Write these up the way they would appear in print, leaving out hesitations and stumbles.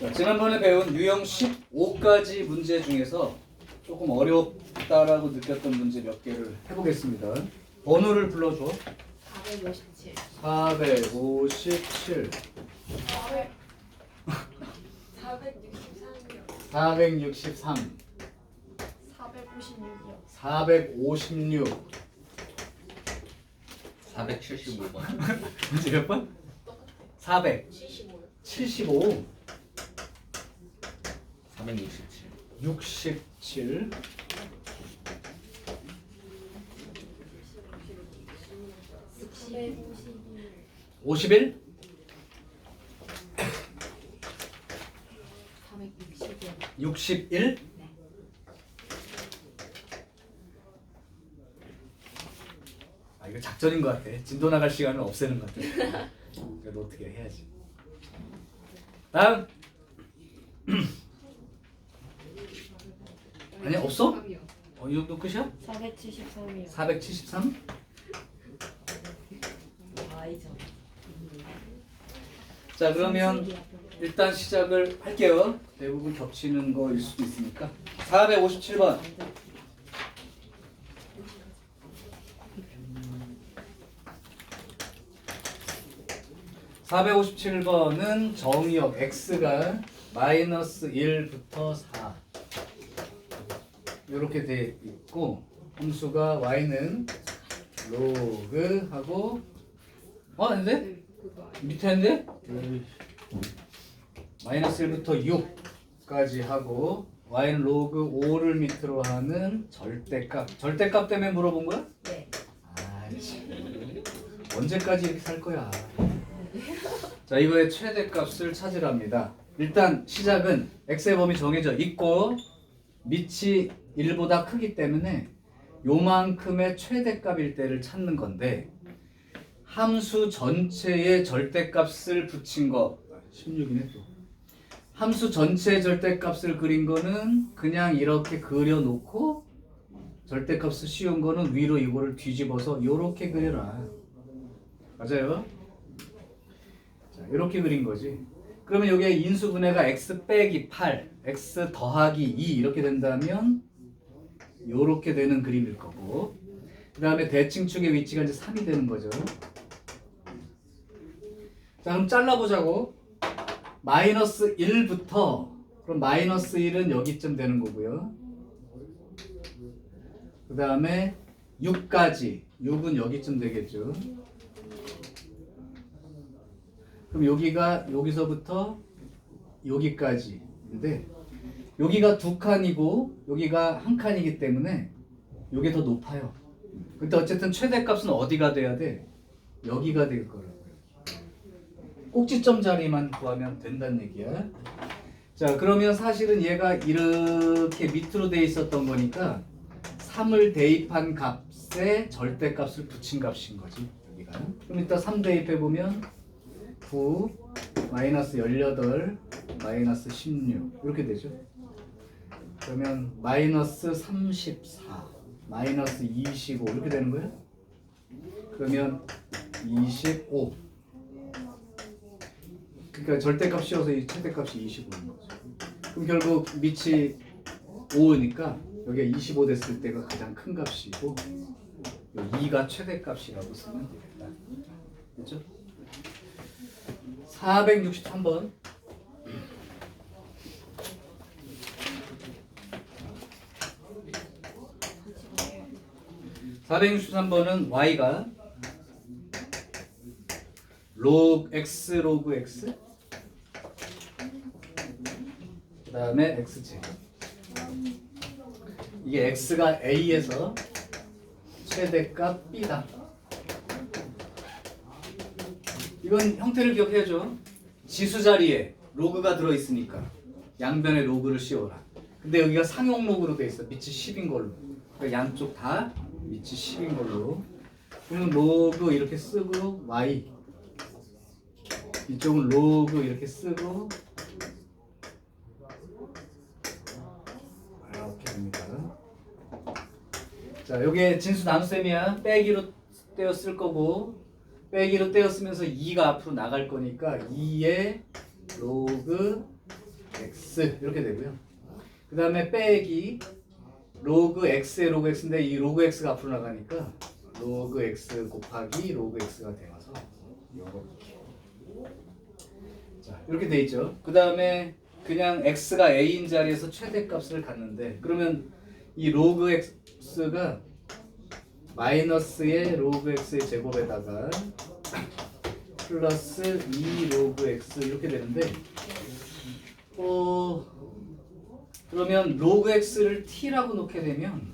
자, 지난번에 배운 유형 15가지 문제 중에서 조금 어렵다라고 느꼈던 문제 몇 개를 해보겠습니다. 번호를 불러줘. 457. 457, 463이요. 463, 456이요. 456. 475번. 문제 몇 번? 400, 75요. 75, 467. 67, 51, 460이요. 61, 아 이거 작전인 것 같아. 진도 나갈 시간을 없애는 것 같아. 그래도 어떻게 해야지. 다음. 아니 없어? 이 정도 끝이야? 473이요. 473? 아이죠. 자 그러면 일단 시작을 할게요. 대부분 겹치는 거일 수도 있으니까. 457번. (457번은) 정의역 x가 마이너스 1부터 4 이렇게 돼 있고 함수가 y는 로그 하고 아닌데? 밑에 했는데? 마이너스 1부터 6까지 하고 y는 로그 5를 밑으로 하는 절대값. 절대값 때문에 물어본 거야? 네. 아, 언제까지 이렇게 살 거야? 자, 이거의 최대값을 찾으랍니다. 일단 시작은 x의 범위 정해져 있고 밑이 1보다 크기 때문에 요만큼의 최대값일 때를 찾는 건데 함수 전체의 절대값을 붙인 거 16이네 또. 함수 전체의 절대값을 그린 거는 그냥 이렇게 그려놓고 절대값을 씌운 거는 위로 이거를 뒤집어서 이렇게 그려라. 맞아요? 자, 이렇게 그린 거지. 그러면 여기에 인수분해가 x 빼기 8, x 더하기 2 이렇게 된다면 이렇게 되는 그림일 거고 그 다음에 대칭축의 위치가 이제 3이 되는 거죠. 자 그럼 잘라보자고. 마이너스 1부터 그럼 마이너스 1은 여기쯤 되는 거고요. 그 다음에 6까지 6은 여기쯤 되겠죠. 그럼 여기가 여기서부터 여기까지인데 여기가 두 칸이고 여기가 한 칸이기 때문에 여기 더 높아요. 근데 어쨌든 최대값은 어디가 돼야 돼? 여기가 될 거라고요. 꼭지점 자리만 구하면 된다는 얘기야. 자 그러면 사실은 얘가 이렇게 밑으로 돼 있었던 거니까 3을 대입한 값에 절대값을 붙인 값인 거지 여기가. 그럼 이따 3 대입해 보면 9 마이너스 18 마이너스 16 이렇게 되죠. 그러면 마이너스 34 마이너스 25 이렇게 되는 거예요. 그러면 25. 그러니까 절대값 씌워서 이 최대값이 25인 거죠. 그럼 결국 밑이 5니까 여기가 25 됐을 때가 가장 큰 값이고 2가 최대값이라고 쓰면 되겠다. 그렇죠? 463번. (463번은) y가 x 로그 x 그 다음에 x제곱. 이게 x가 a에서 최대값 b다. 이건 형태를 기억해야죠. 지수 자리에 로그가 들어있으니까 양변에 로그를 씌워라. 근데 여기가 상용 로그로 돼 있어. 밑이 10인 걸로. 그러니까 양쪽 다 밑이 10인 걸로. 그러면 로그 이렇게 쓰고 y 이쪽은 로그 이렇게 쓰고 이렇게 됩니다. 자, 요게 진수 나눗셈이야. 빼기로 떼어 쓸 거고 빼기로 떼어 쓰면서 2가 앞으로 나갈 거니까 2의 로그 x 이렇게 되고요. 그 다음에 빼기 로그 x의 로그 x인데 이 로그 x가 앞으로 나가니까 로그 x 곱하기 로그 x가 되어서 이렇게. 자, 이렇게 돼 있죠. 그 다음에 그냥 x가 a인 자리에서 최대값을 갖는데 그러면 이 로그 x가 마이너스의 로그 x의 제곱에다가 플러스 2 로그 x 이렇게 되는데 그러면 로그 x를 t라고 놓게 되면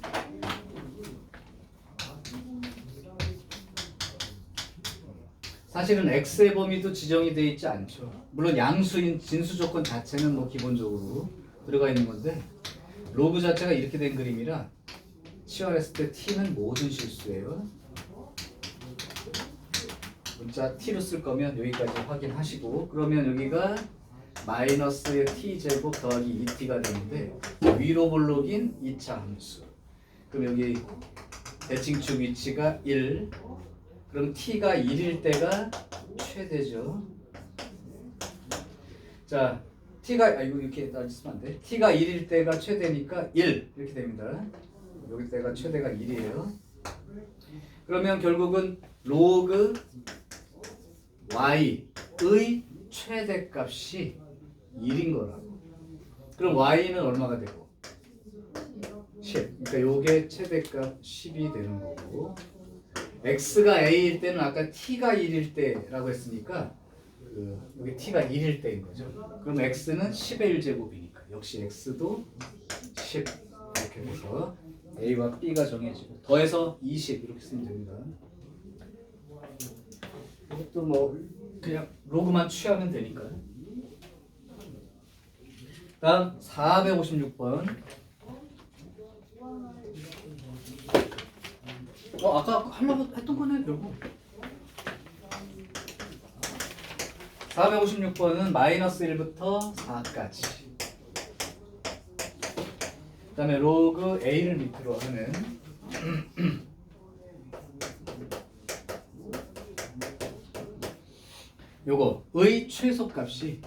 사실은 x의 범위도 지정이 되어 있지 않죠. 물론 양수인 진수 조건 자체는 뭐 기본적으로 들어가 있는 건데 로그 자체가 이렇게 된 그림이라 치환했을 때 t는 모든 실수예요. 문자 t로 쓸 거면 여기까지 확인하시고 그러면 여기가 마이너스의 t제곱 더하기 2t가 되는데 위로 볼록인 2차 함수. 그럼 여기 대칭축 위치가 1. 그럼 t가 1일 때가 최대죠. 자, t가 이거 이렇게 따지면 안 돼. t가 1일 때가 최대니까 1 이렇게 됩니다. 여기 때가 최대가 1이에요. 그러면 결국은 로그 y의 최대값이 1인 거라고. 그럼 y는 얼마가 되고? 10. 그러니까 요게 최대값 10이 되는 거고. x가 a일 때는 아까 t가 1일 때라고 했으니까 여기 t가 1일 때인 거죠. 그럼 x는 10의 1제곱이니까 역시 x도 10 이렇게 돼서 a와 b가 정해지고 더해서 20 이렇게 쓰면 됩니다. 이것도 뭐 그냥 로그만 취하면 되니까. 다음 456번. 아까 하려고 했던 거네 결국. 456번은 마이너스 1부터 4까지. 그 다음에 로그 a를 밑으로 하는 요거의 최소값이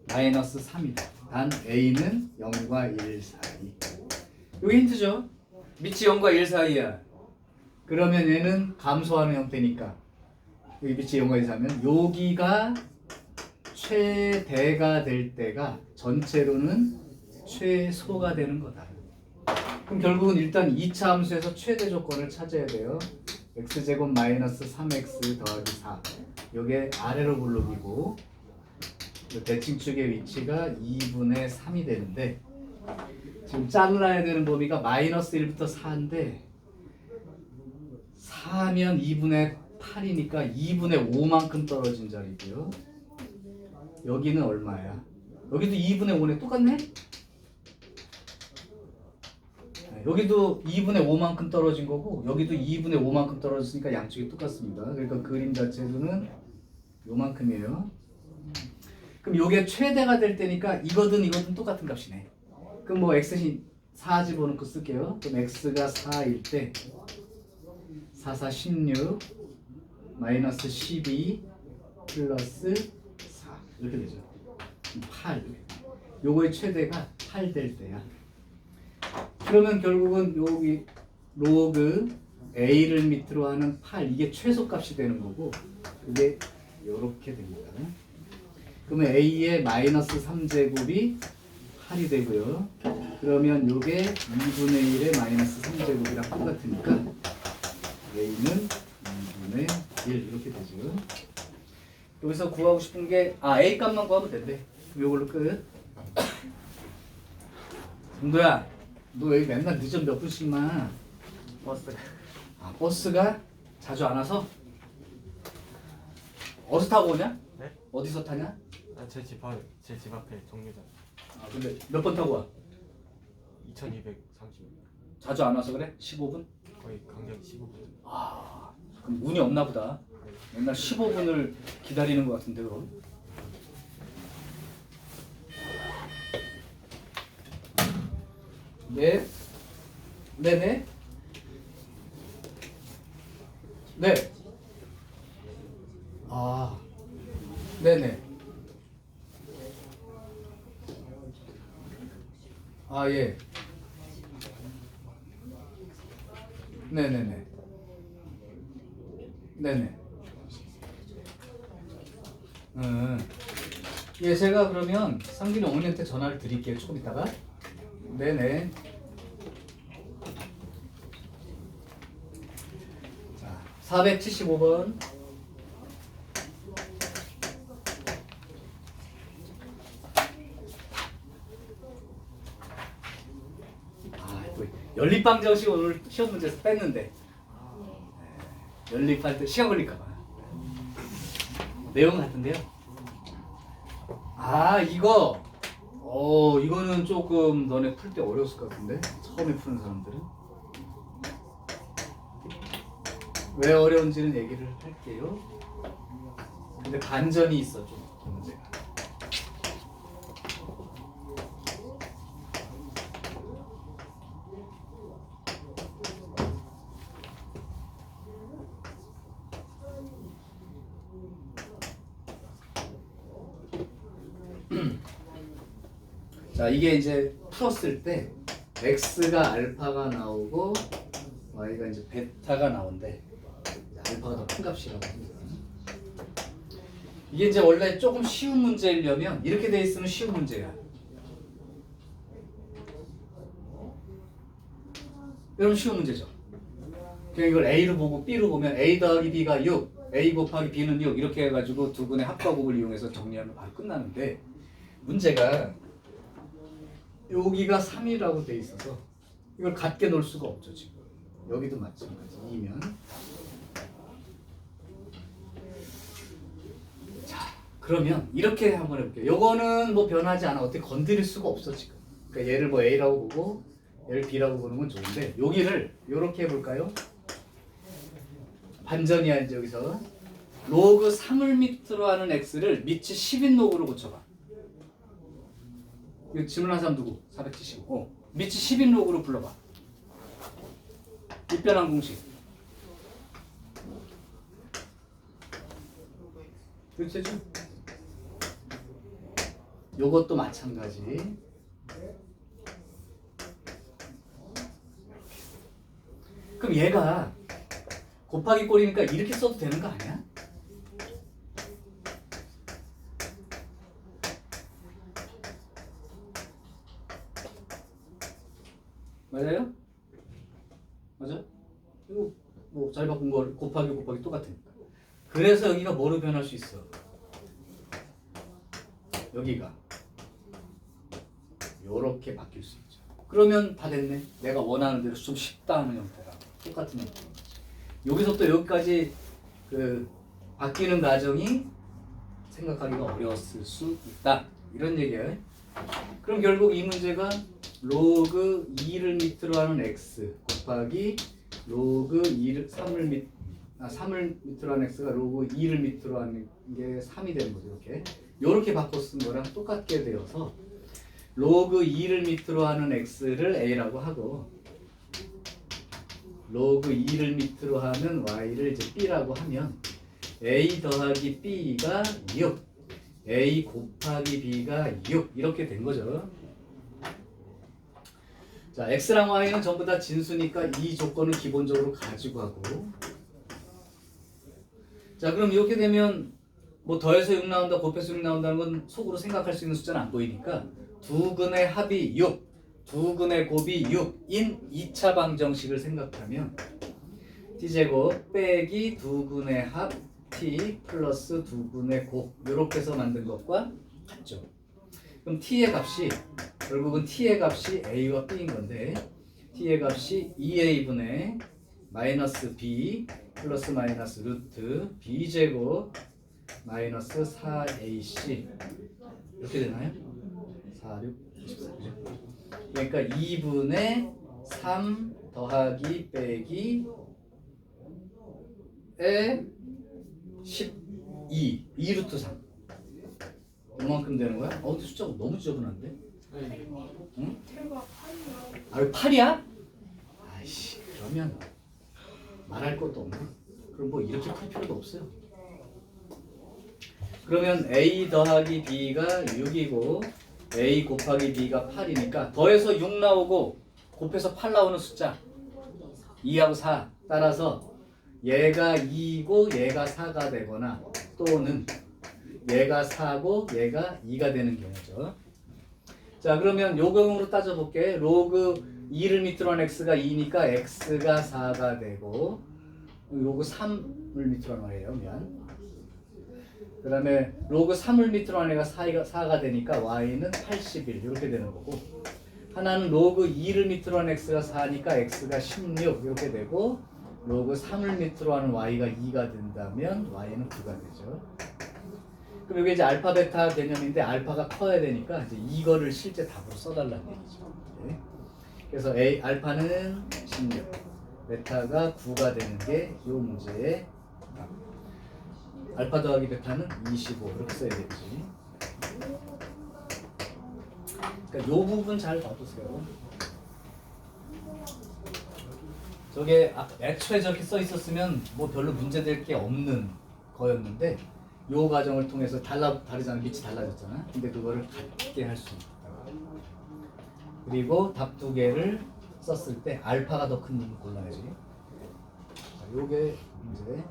마이너스 3이다. 단 a는 0과 1 사이. 요게 힌트죠. 밑이 0과 1 사이야. 그러면 얘는 감소하는 형태니까 여기 밑이 0과 1 사이면 여기가 최대가 될 때가 전체로는 최소가 되는 거다. 그럼 결국은 일단 2차 함수에서 최대 조건을 찾아야 돼요. x제곱 마이너스 3x 더하기 4. 요게 아래로 볼록이고 대칭축의 위치가 2분의 3이 되는데 지금 잘라야 되는 범위가 마이너스 1부터 4인데 4면 2분의 8이니까 2분의 5만큼 떨어진 자리고요. 여기는 얼마야? 여기도 2분의 5네. 똑같네? 여기도 2분의 5만큼 떨어진 거고 여기도 2분의 5만큼 떨어졌으니까 양쪽이 똑같습니다. 그러니까 그림 자체로는 요만큼이에요. 그럼 요게 최대가 될 때니까 이거든 똑같은 값이네. 그럼 뭐 x신 4 집어넣고 쓸게요. 그럼 x가 4일 때 4, 4, 16 마이너스 12 플러스 4 이렇게 되죠. 8. 요거의 최대가 8 될 때야. 그러면 결국은 여기 로그 a를 밑으로 하는 8 이게 최소값이 되는 거고 그게 이렇게 됩니다. 그러면 a의 마이너스 3제곱이 8이 되고요. 그러면 요게 2분의 1의 마이너스 3제곱이랑 똑같으니까 a는 2분의 1 이렇게 되죠. 여기서 구하고 싶은 게 a 값만 구하면 된대. 그럼 요걸로 끝. 정도야 너 여기 맨날 늦은 몇 분씩만 버스가 자주 안 와서? 어디서 타고 오냐? 네? 어디서 타냐? 제 집 앞에 정류장 근데 몇 번 타고 와? 2230 자주 안 와서 그래? 15분? 거의 간격 15분. 그럼 운이 없나 보다. 맨날 15분을 기다리는 것 같은데 그럼? 네. 네네. 네. 네네. 아, 예. 네네네. 네네. 예, 제가 그러면 상균이 어머니한테 전화를 드릴게요. 조금 있다가. 네네. 자, 475번. 아, 또 연립방정식 오늘 시험 문제에서 뺐는데. 연립할 때 시간 걸릴까봐. 내용 같은데요. 아, 이거는 조금 너네 풀 때 어려웠을 것 같은데. 처음에 푸는 사람들은. 왜 어려운지는 얘기를 할게요. 근데 반전이 있어, 좀, 이 문제가. 자, 이게 이제 풀었을 때 x가 알파가 나오고 y가 이제 베타가 나온대. 알파가 더 큰 값이라고 합니다. 이게 이제 원래 조금 쉬운 문제이려면 이렇게 돼 있으면 쉬운 문제야. 여러분 쉬운 문제죠. 그냥 이걸 A로 보고 B로 보면 A 더하기 B가 6, A 곱하기 B는 6 이렇게 해가지고 두 분의 합과곱을 이용해서 정리하면 바로 끝나는데 문제가 여기가 3이라고 돼 있어서 이걸 같게 놓을 수가 없죠. 지금 여기도 마찬가지 2면. 자, 그러면 이렇게 한번 해볼게요. 요거는 뭐 변하지 않아. 어떻게 건드릴 수가 없어 지금. 그러니까 얘를 뭐 A라고 보고 얘를 B라고 보는 건 좋은데 여기를 이렇게 해볼까요? 반전이야 이제 여기서. 로그 3을 밑으로 하는 x를 밑이 10인 로그로 고쳐봐. 이거 질문한 사람 누구? 475. 밑이 10인 로그로 불러봐. 입변한 공식. 그렇죠? 요것도 마찬가지. 그럼 얘가 곱하기 꼴이니까 이렇게 써도 되는 거 아니야? 맞아요? 맞아? 이거 뭐 잘 바꾼 거 곱하기 똑같으니까. 그래서 여기가 뭐로 변할 수 있어? 여기가 요렇게 바뀔 수 있죠. 그러면 다 됐네. 내가 원하는 대로 좀 쉽다 하는 형태라 똑같은 형태. 여기서부터 여기까지 그 바뀌는 과정이 생각하기가 어려웠을 수 있다. 이런 얘기예요. 그럼 결국 이 문제가 로그 2를 밑으로 하는 x 곱하기 로그 3을 밑으로 하는 x가 로그 2를 밑으로 하는 게 3이 되는 거죠. 이렇게 바꿔 쓴 거랑 똑같게 되어서 로그 2를 밑으로 하는 x를 a라고 하고 로그 2를 밑으로 하는 y를 이제 b라고 하면 a 더하기 b가 6, a 곱하기 b가 6 이렇게 된 거죠. 자, x랑 y는 전부 다 진수니까 이 조건은 기본적으로 가지고 하고. 자, 그럼 이렇게 되면 뭐 더해서 6 나온다, 곱해서 6 나온다는 건 속으로 생각할 수 있는 숫자는 안 보이니까 두 근의 합이 6, 두 근의 곱이 6인 2차 방정식을 생각하면 t제곱 빼기 두 근의 합 t 플러스 두 근의 곱 이렇게 해서 만든 것과 같죠. 그럼 t의 값이 결국은 t의 값이 a와 b인 건데 t의 값이 2a분의 마이너스 b 플러스 마이너스 루트 b제곱 마이너스 4ac 이렇게 되나요? 4, 6, 24 그죠? 그러니까 2분의 3 더하기 빼기 에 12 2루트 3 이만큼 되는 거야? 근데 숫자가 너무 지저분한데? 응? 아, 왜 8이야? 아이씨, 그러면 말할 것도 없네. 그럼 뭐 이렇게 풀 필요도 없어요. 그러면 a 더하기 b가 6이고 a 곱하기 b가 8이니까 더해서 6 나오고 곱해서 8 나오는 숫자 2하고 4 따라서 얘가 2고 얘가 4가 되거나 또는 얘가 4고 얘가 2가 되는 경우죠. 자 그러면 요 경우로 따져볼게. 로그 2를 밑으로 한 x가 2니까 x가 4가 되고 로그 3을 밑으로 한 거예요. 미안. 그 다음에 로그 3을 밑으로 한 애가 4가 되니까 y는 81 이렇게 되는 거고 하나는 로그 2를 밑으로 한 x가 4니까 x가 16 이렇게 되고 로그 3을 밑으로 하는 y가 2가 된다면 y는 9가 되죠. 그럼 이게 이제 알파 베타 개념인데 알파가 커야 되니까 이제 이거를 실제 답으로 써달라는 얘기죠. 네. 그래서 알파는 16, 베타가 9가 되는 게 이 문제의 답. 알파 더하기 베타는 25 이렇게 써야 되지. 그러니까 이 부분 잘 봐보세요. 저게 애초에 저렇게 써 있었으면 뭐 별로 문제될 게 없는 거였는데 요 과정을 통해서 다르잖아. 밑이 달라졌잖아. 근데 그거를 같게 할 수 있다. 그리고 답 두 개를 썼을 때 알파가 더 큰 놈을 골라야지. 자, 요게 문제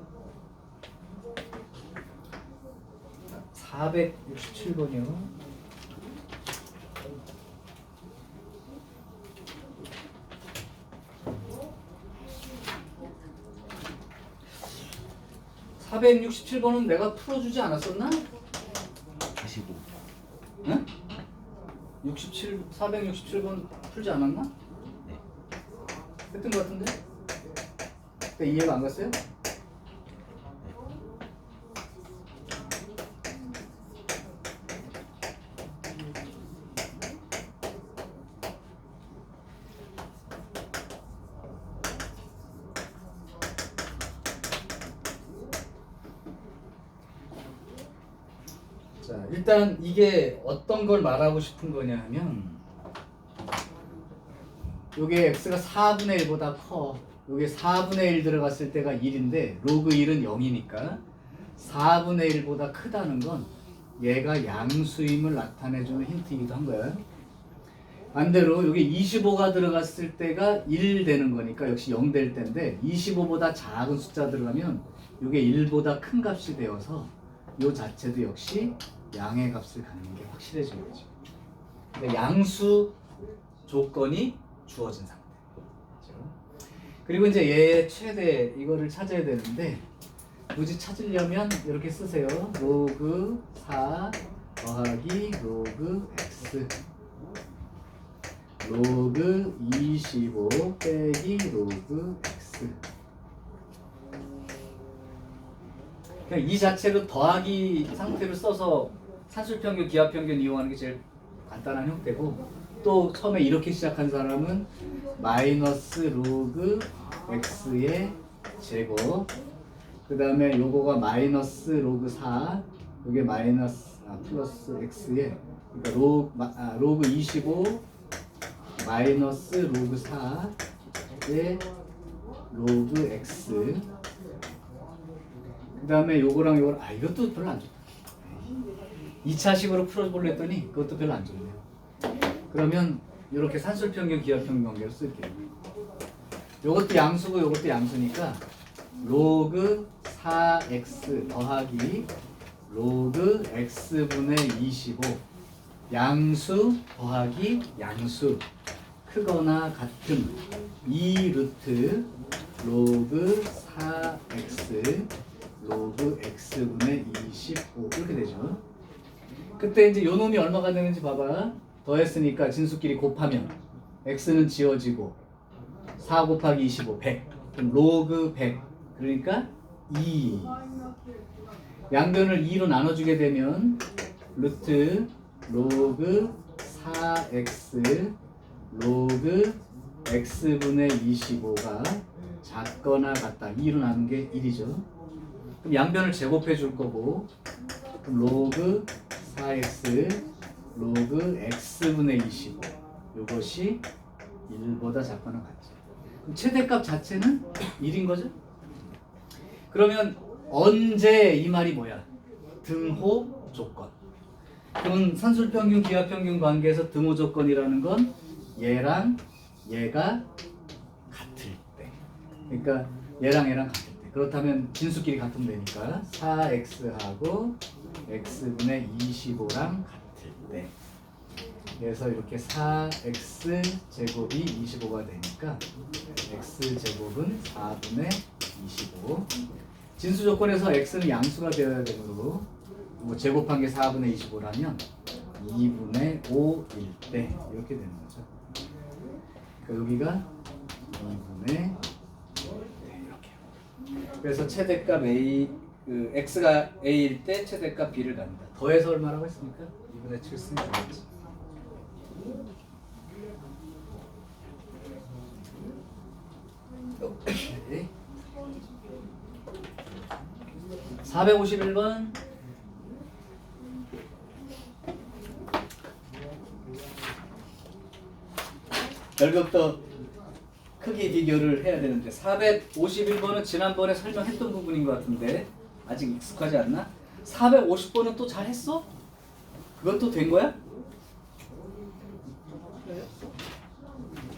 467번이요. (467번은) 내가 풀어주지 않았었나? 45. 응? 467번 풀지 않았나? 네. 했던 것 같은데? 그때 이해가 안 갔어요? 자, 일단 이게 어떤 걸 말하고 싶은 거냐 하면 요게 x가 4분의 1보다 커. 요게 4분의 1 들어갔을 때가 1인데 로그 1은 0이니까 4분의 1보다 크다는 건 얘가 양수임을 나타내주는 힌트이기도 한 거야. 반대로 요게 25가 들어갔을 때가 1 되는 거니까 역시 0 될 텐데 25보다 작은 숫자 들어가면 요게 1보다 큰 값이 되어서 요 자체도 역시 양의 값을 갖는 게 확실해진 거죠. 그러니까 양수 조건이 주어진 상태. 그렇죠? 그리고 이제 얘의 최대 이거를 찾아야 되는데 굳이 찾으려면 이렇게 쓰세요. 로그 4 더하기 로그 x 로그 25 빼기 로그 x. 그냥 이 자체로 더하기 상태를 써서 산술평균, 기하평균 이용하는 게 제일 간단한 형태고 또 처음에 이렇게 시작한 사람은 마이너스 로그 x의 제곱 그 다음에 요거가 마이너스 로그 4 요게 마이너스 플러스 x의 그러니까 로그 25 마이너스 로그 4의 로그 x 그 다음에 요거랑 요거랑 이것도 별로 안 좋다. 2차식으로 풀어보려 했더니 그것도 별로 안 좋네요. 그러면 이렇게 산술평균, 기하평균 관계를 쓸게요. 요것도 양수고 요것도 양수니까 로그 4x 더하기 로그 x분의 25 양수 더하기 양수 크거나 같은 2루트 로그 4x 로그 x분의 25 이렇게 되죠. 그때 이제 요 놈이 얼마가 되는지 봐봐. 더했으니까 진수끼리 곱하면 x는 지워지고 4 곱하기 25 100 그럼 로그 100 그러니까 2 양변을 2로 나눠주게 되면 루트 로그 4x 로그 x분의 25가 작거나 같다. 2로 나눈 게 1이죠. 그럼 양변을 제곱해 줄 거고 그럼 로그 4x 로그 x분의 25 요것이 1보다 작거나 같죠. 그럼 최대값 자체는 1인 거죠. 그러면 언제 이 말이 뭐야? 등호 조건. 그러면 산술평균, 기하평균 관계에서 등호 조건이라는 건 얘랑 얘가 같을 때. 그러니까 얘랑 얘랑 같을 때. 그렇다면 진수끼리 같으면 되니까 4x하고 x분의 25랑 같을 때. 그래서 이렇게 4x 제곱이 25가 되니까 x 제곱은 4분의 25. 진수 조건에서 x는 양수가 되어야 되므로 뭐 제곱한 게 4분의 25라면 2분의 5일 때 이렇게 되는 거죠. 그러니까 여기가 2분의 5일 때 이렇게. 그래서 최대값 a x가 a일 때 최대값 b를 갑니다. 더해서 얼마라고 했습니까? 2분의 7 쓰면 되겠지. 오케이. 451번 결국도 크기 비교를 해야 되는데 451번은 지난번에 설명했던 부분인 것 같은데 아직 익숙하지 않나? 450번은 또 잘했어? 그것도 된 거야?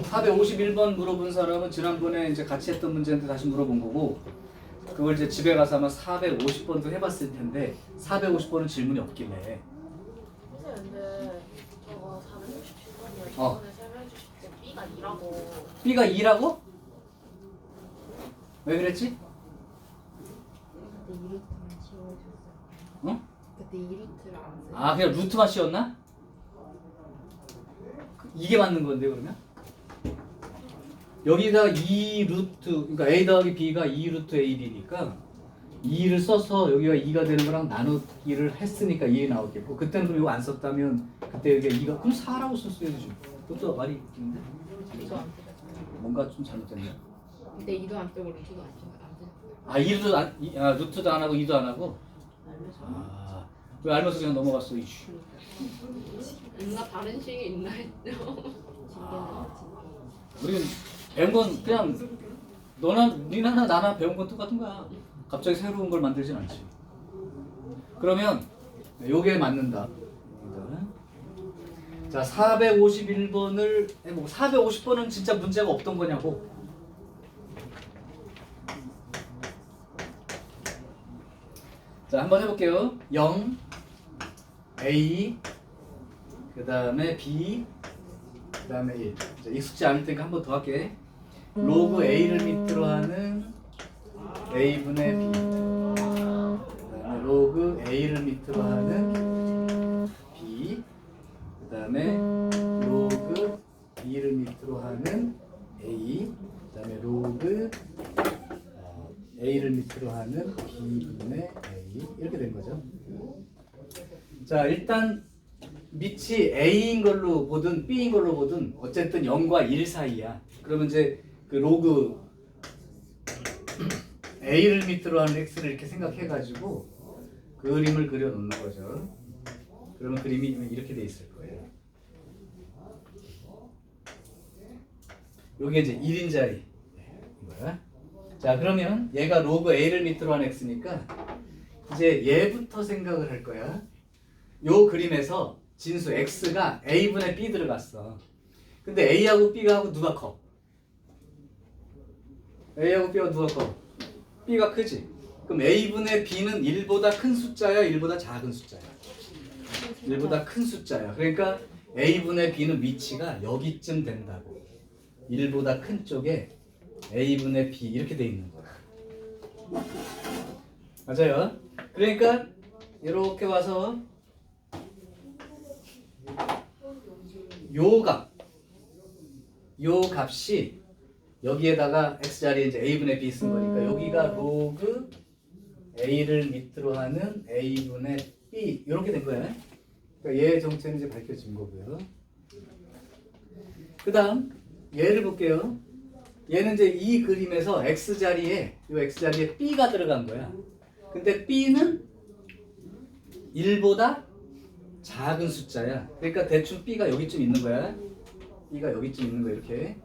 451번 물어본 사람은 지난번에 이제 같이 했던 문제인데 다시 물어본 거고 그걸 이제 집에 가서 아마 450번도 해봤을 텐데 450번은 질문이 없길래 선생님 근데 저거 467번이요. 어. 저번에 설명해 주실 때 B가 2라고. B가 2라고? 왜 그랬지? 그때 2루트만 씌워줬어요. 어? 그때 2루트를 안 써요. 아 그냥 루트만 씌웠나? 이게 맞는 건데 그러면? 여기다 2루트 그러니까 A 더하기 B가 2루트 AB니까 2를 써서 여기가 2가 되는 거랑 나누기를 했으니까 2가 나오겠고 그때는 그럼 이거 안 썼다면 그때 여기가 2가 그럼 4라고 썼어야지. 그것도 말이 웃긴데? 이도 안 써요. 뭔가 좀 잘못됐네. 근데 2도 안 쓰고 루트도 안 써요. 안 써요. 아 2도 안, 루트도 안 하고 2도 안 하고? 아, 왜 알면서 그냥 넘어갔어 이씨. 뭔가 다른 식이 있나 했죠. 우리는 배운 건 그냥 니나 나나 배운 건 똑같은 거야. 갑자기 새로운 걸 만들진 않지. 그러면 요게 맞는다. 자 451번을 해보고 450번은 진짜 문제가 없던 거냐고. 자 한번 해볼게요. 0 A 그 다음에 B 그 다음에 1 이제 익숙지 않을 테니까 한 번 더 할게. 로그 A를 밑으로 하는 A분의 B 그 다음에 로그 A를 밑으로 하는 B 그 다음에 로그 B를 밑으로 하는 A 그 다음에 로그 A를 밑으로 하는 B분의 A 이렇게 된 거죠. 자 일단 밑이 A인 걸로 보든 B인 걸로 보든 어쨌든 0과 1 사이야. 그러면 이제 그 로그 A를 밑으로 하는 X를 이렇게 생각해가지고 그림을 그려 놓는 거죠. 그러면 그림이 이렇게 돼 있을 거예요. 요게 이제 1인자리 이거야. 자 그러면 얘가 로그 A를 밑으로 한 X니까 이제 얘부터 생각을 할 거야. 요 그림에서 진수 X가 A분의 B 들어갔어. 근데 A하고 B하고 누가 커? A하고 B하고 누가 커? B가 크지? 그럼 A분의 B는 1보다 큰 숫자야? 1보다 작은 숫자야? 1보다 큰 숫자야. 그러니까 A분의 B는 위치가 여기쯤 된다고. 1보다 큰 쪽에 A분의 B 이렇게 돼 있는 거야. 맞아요? 그러니까 이렇게 와서 요 값이 여기에다가 x자리에 이제 a분의 b 쓴 거니까 여기가 로그 a를 밑으로 하는 a분의 b 이렇게 된 거야. 그러니까 얘의 정체는 이제 밝혀진 거고요. 그 다음 얘를 볼게요. 얘는 이제 이 그림에서 x자리에 요 x자리에 b가 들어간 거야. 근데 b는 1보다 작은 숫자야. 그러니까 대충 b가 여기쯤 있는 거야. b가 여기쯤 있는 거야 이렇게.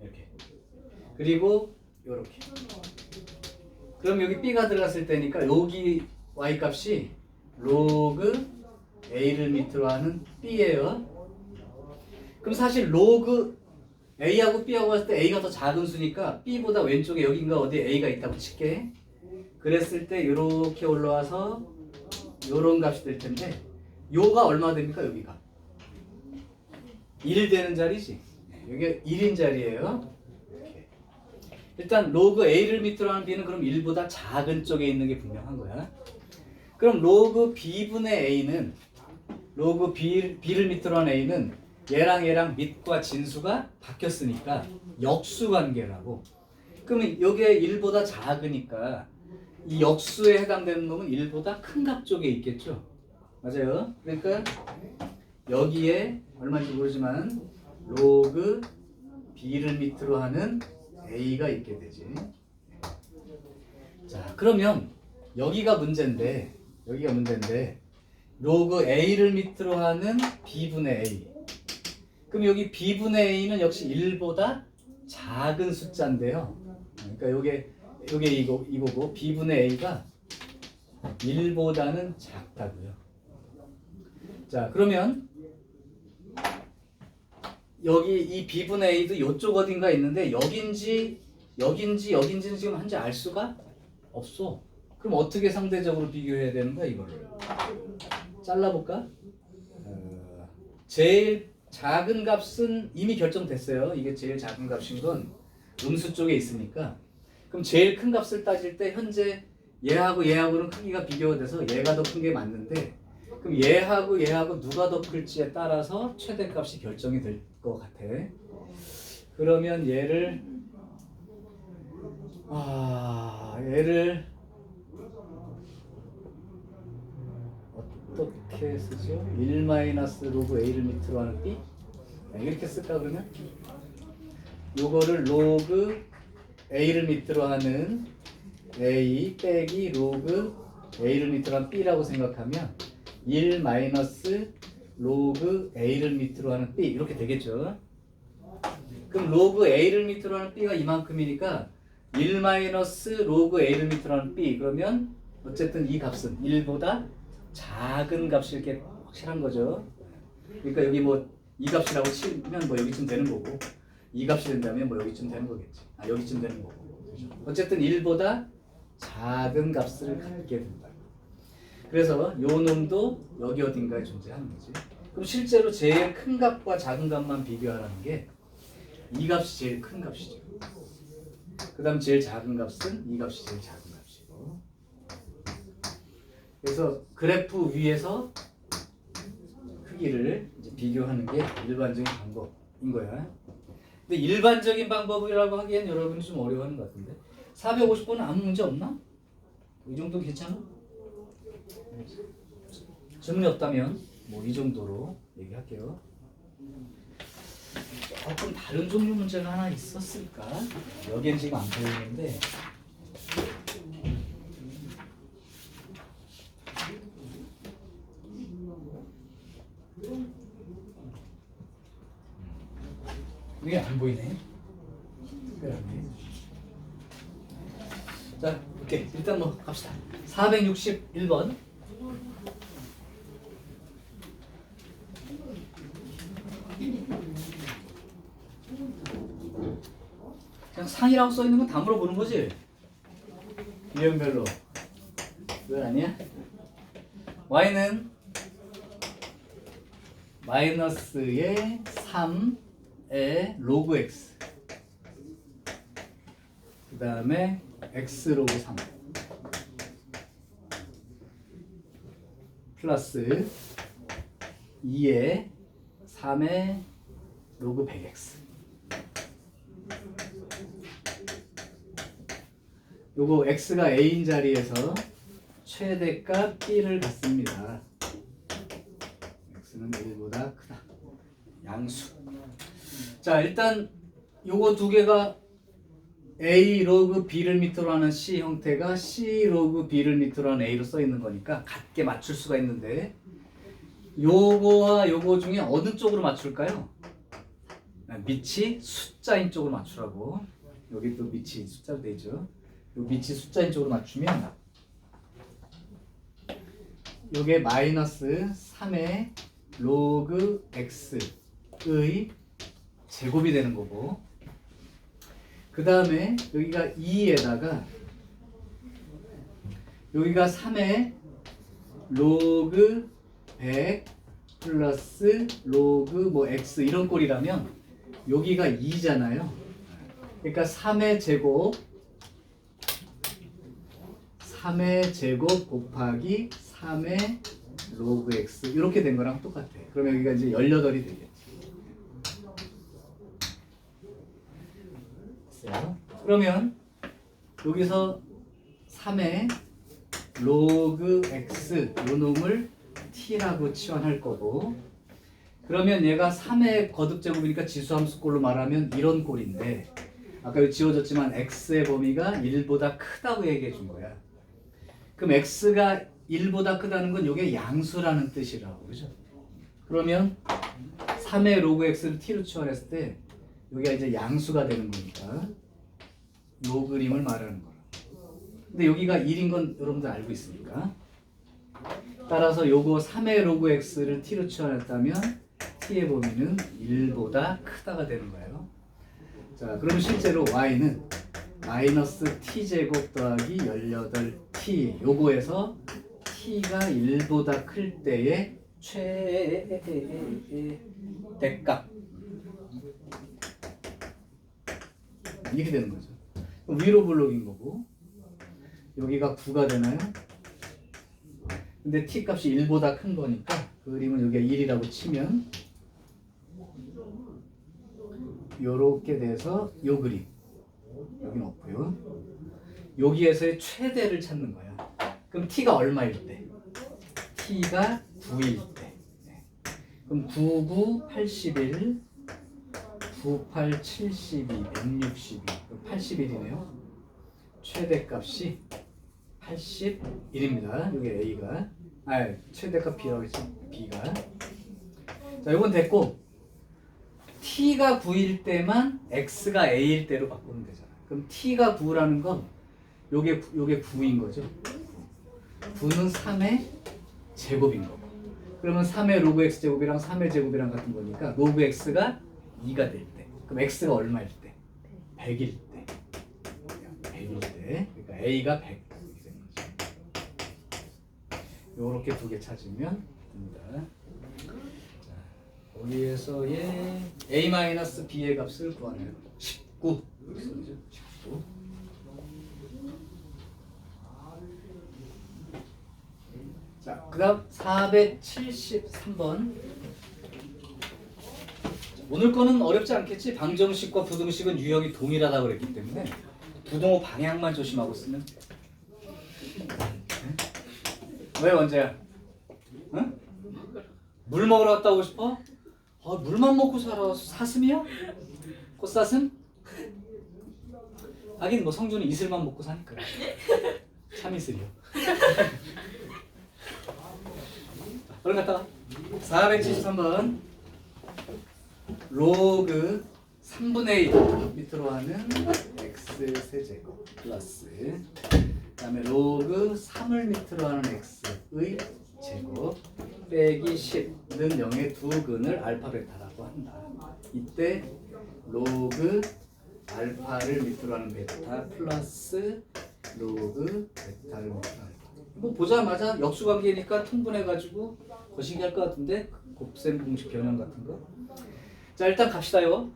이렇게. 그리고 요렇게. 그럼 여기 b가 들어갔을 때니까 여기 y 값이 로그 a를 밑으로 하는 b예요. 그럼 사실 로그 a하고 b하고 봤을 때 a가 더 작은 수니까 b보다 왼쪽에 여긴가 어디에 a가 있다고 칠게. 그랬을 때 이렇게 올라와서 요런 값이 될 텐데 요가 얼마 됩니까? 여기가 1 되는 자리지. 여기가 1인 자리예요. 일단 로그 a를 밑으로 하는 b는 그럼 1보다 작은 쪽에 있는 게 분명한 거야. 그럼 로그 b분의 a는 로그 b를 밑으로 하는 a는 얘랑 밑과 진수가 바뀌었으니까 역수 관계라고. 그러면 여기에 1보다 작으니까 이 역수에 해당되는 놈은 1보다 큰 값 쪽에 있겠죠. 맞아요. 그러니까 여기에 얼마인지 모르지만 로그 b를 밑으로 하는 a가 있게 되지. 자, 그러면 여기가 문제인데 로그 a를 밑으로 하는 b분의 a. 그럼 여기 b분의 a는 역시 1보다 작은 숫자인데요. 그러니까 요게 이거고 b분의 a가 1보다는 작다고요. 자, 그러면 여기 이 b분의 a도 이쪽 어딘가 있는데 여긴지는 지금 현재 알 수가 없어. 그럼 어떻게 상대적으로 비교해야 되는 거야 이거를? 잘라볼까? 제일 작은 값은 이미 결정됐어요. 이게 제일 작은 값인 건 음수 쪽에 있으니까. 그럼 제일 큰 값을 따질 때 현재 얘하고는 크기가 비교가 돼서 얘가 더 큰 게 맞는데 그럼 얘하고 누가 더 클지에 따라서 최대값이 결정이 될 것 같아. 그러면 얘를 어떻게 쓰죠? 1 로그 a를 밑으로 하는 b? 이렇게 쓸까 그러면? 요거를 로그 a를 밑으로 하는 a 빼기 로그 a를 밑으로 하는 b라고 생각하면 1 로그 a를 밑으로 하는 b 이렇게 되겠죠. 그럼 로그 a를 밑으로 하는 b가 이만큼이니까 1 로그 a를 밑으로 하는 b 그러면 어쨌든 이 값은 1보다 작은 값일 게 확실한 거죠. 그러니까 여기 뭐 이 값이라고 치면 뭐 여기쯤 되는 거고 이 값이 된다면 뭐 여기쯤 되는 거겠지. 여기쯤 되는 거고. 그렇죠? 어쨌든 1보다 작은 값을 갖게 된다. 그래서 요 놈도 여기 어딘가에 존재하는 거지. 그럼 실제로 제일 큰 값과 작은 값만 비교하라는 게 이 값이 제일 큰 값이죠. 그 다음 제일 작은 값은 이 값이 제일 작은 값이고. 그래서 그래프 위에서 크기를 이제 비교하는 게 일반적인 방법인 거야. 근데 일반적인 방법이라고 하기엔 여러분이 좀 어려워하는 것 같은데 450번은 아무 문제 없나? 이 정도 괜찮아? 질문이 없다면 뭐 이 정도로 얘기할게요. 조금 다른 종류 문제가 하나 있었을까? 여기엔 지금 안 보이는데 이게 안 보이네. 특별하게. 자, 오케이. 일단 뭐 갑시다. 461번. 그냥 상이라고 써 있는 건 다 물어보는 거지. 유형별로. 그건 아니야? y는 마이너스의 3의 로그 x 그 다음에 x 로그 3 플러스 2의 3의 로그 100x 요거 x가 a인 자리에서 최대값 b를 갖습니다. x는 1보다 크다. 양수. 자, 일단 요거 두 개가 a 로그 b를 밑으로 하는 c 형태가 c 로그 b를 밑으로 하는 a로 써 있는 거니까 같게 맞출 수가 있는데 요거와 요거 중에 어느 쪽으로 맞출까요? 밑이 숫자인 쪽으로 맞추라고. 여기 또 밑이 숫자로 돼 있죠. 밑이 숫자인 쪽으로 맞추면 요게 마이너스 3의 로그 x의 제곱이 되는 거고, 그 다음에 여기가 2에다가 여기가 3의 로그 100 플러스 로그 뭐 x 이런 꼴이라면 여기가 2잖아요. 그러니까 3의 제곱 곱하기 3의 로그 x 이렇게 된 거랑 똑같아. 그러면 여기가 이제 18이 되겠지. 됐어요? 그러면 여기서 3의 로그 x 요 놈을 t라고 치환할 거고, 그러면 얘가 3의 거듭제곱이니까 지수함수꼴로 말하면 이런 꼴인데, 아까 여기 지워졌지만 x의 범위가 1보다 크다고 얘기해 준 거야. 그럼 x가 1보다 크다는 건 이게 양수라는 뜻이라고, 그죠? 그러면 3의 로그 x를 t로 치환했을 때 여기가 이제 양수가 되는 거니까 요 그림을 말하는 거라. 근데 여기가 1인 건 여러분들 알고 있으니까, 따라서 요거 3의 로그 x를 t로 치환했다면 t의 범위는 1보다 크다가 되는 거예요. 자, 그럼 실제로 y는 마이너스 t제곱 더하기 18t 요거에서 t가 1보다 클 때의 최대값 이렇게 되는 거죠. 그럼 위로 블록인 거고, 여기가 9가 되나요? 근데 t 값이 1보다 큰 거니까 그림은 여기가 1이라고 치면 요렇게 돼서 요 그림 여기는 없고요. 여기에서의 최대를 찾는 거야. 그럼 t가 얼마일 때? t가 9일 때. 그럼 9, 9, 81, 98, 72, 162, 81이네요. 최대값이 81입니다. 여기 A가, 최대값 B라고 했죠. B가. 자, 이건 됐고, T가 9일 때만 X가 A일 때로 바꾸면 되잖아. 그럼 T가 9라는 건 요게 9인 거죠. 9는 3의 제곱인 거고. 그러면 3의 로그 X 제곱이랑 3의 제곱이랑 같은 거니까 로그 X가 2가 될 때. 그럼 X가 얼마일 때? 100일 때. 100일 때. 그러니까 A가 100. 요렇게 두 개 찾으면 됩니다. 자, 거기에서의 a-b의 값을 구하네요. 19. 19. 자, 그 다음 473번. 오늘 거는 어렵지 않겠지? 방정식과 부등식은 유형이 동일하다고 그랬기 때문에 부등호 방향만 조심하고 쓰면 돼. 왜 원재야? 응? 물 먹으러 갔다 오고 싶어? 물만 먹고 살아. 사슴이야? 꽃사슴? 하긴 뭐 성준이 이슬만 먹고 사니까. 참이슬이요. 얼른 갔다 와. 473번 로그 3분의 1 밑으로 하는 x 세제곱 플러스 그 다음에 로그 3을 밑으로 하는 x의 제곱 빼기 10는 0의 두 근을 알파 베타라고 한다. 이때 로그 알파를 밑으로 하는 베타 플러스 로그 베타를 밑으로 하는 베타. 뭐 보자마자 역수관계니까 통분해가지고 거시기 할 것 같은데 곱셈 공식 변형 같은 거. 자, 일단 갑시다요.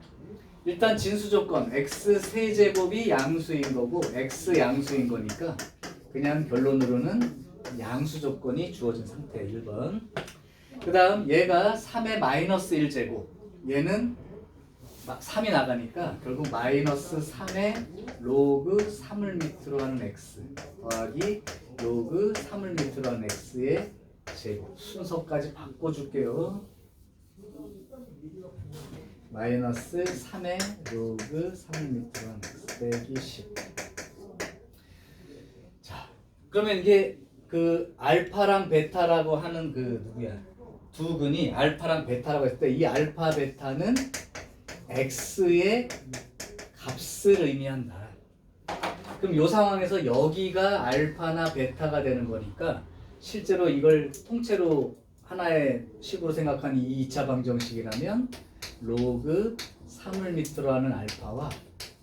일단 진수 조건 x 세제곱이 양수인 거고 x 양수인 거니까 그냥 결론으로는 양수 조건이 주어진 상태 1번. 그 다음 얘가 3의 마이너스 1제곱, 얘는 3이 나가니까 결국 마이너스 3의 로그 3을 밑으로 하는 x 더하기 로그 3을 밑으로 하는 x의 제곱. 순서까지 바꿔줄게요. 마이너스 3의 로그 3을 밑으로 하는 x 빼기 10. 자, 그러면 이게 그 알파랑 베타라고 하는 그 누구야? 두 근이 알파랑 베타라고 했을 때 이 알파 베타는 x의 값을 의미한다. 그럼 이 상황에서 여기가 알파나 베타가 되는 거니까 실제로 이걸 통째로 하나의 식으로 생각하니 이 2차 방정식이라면 로그 3을 밑으로 하는 알파와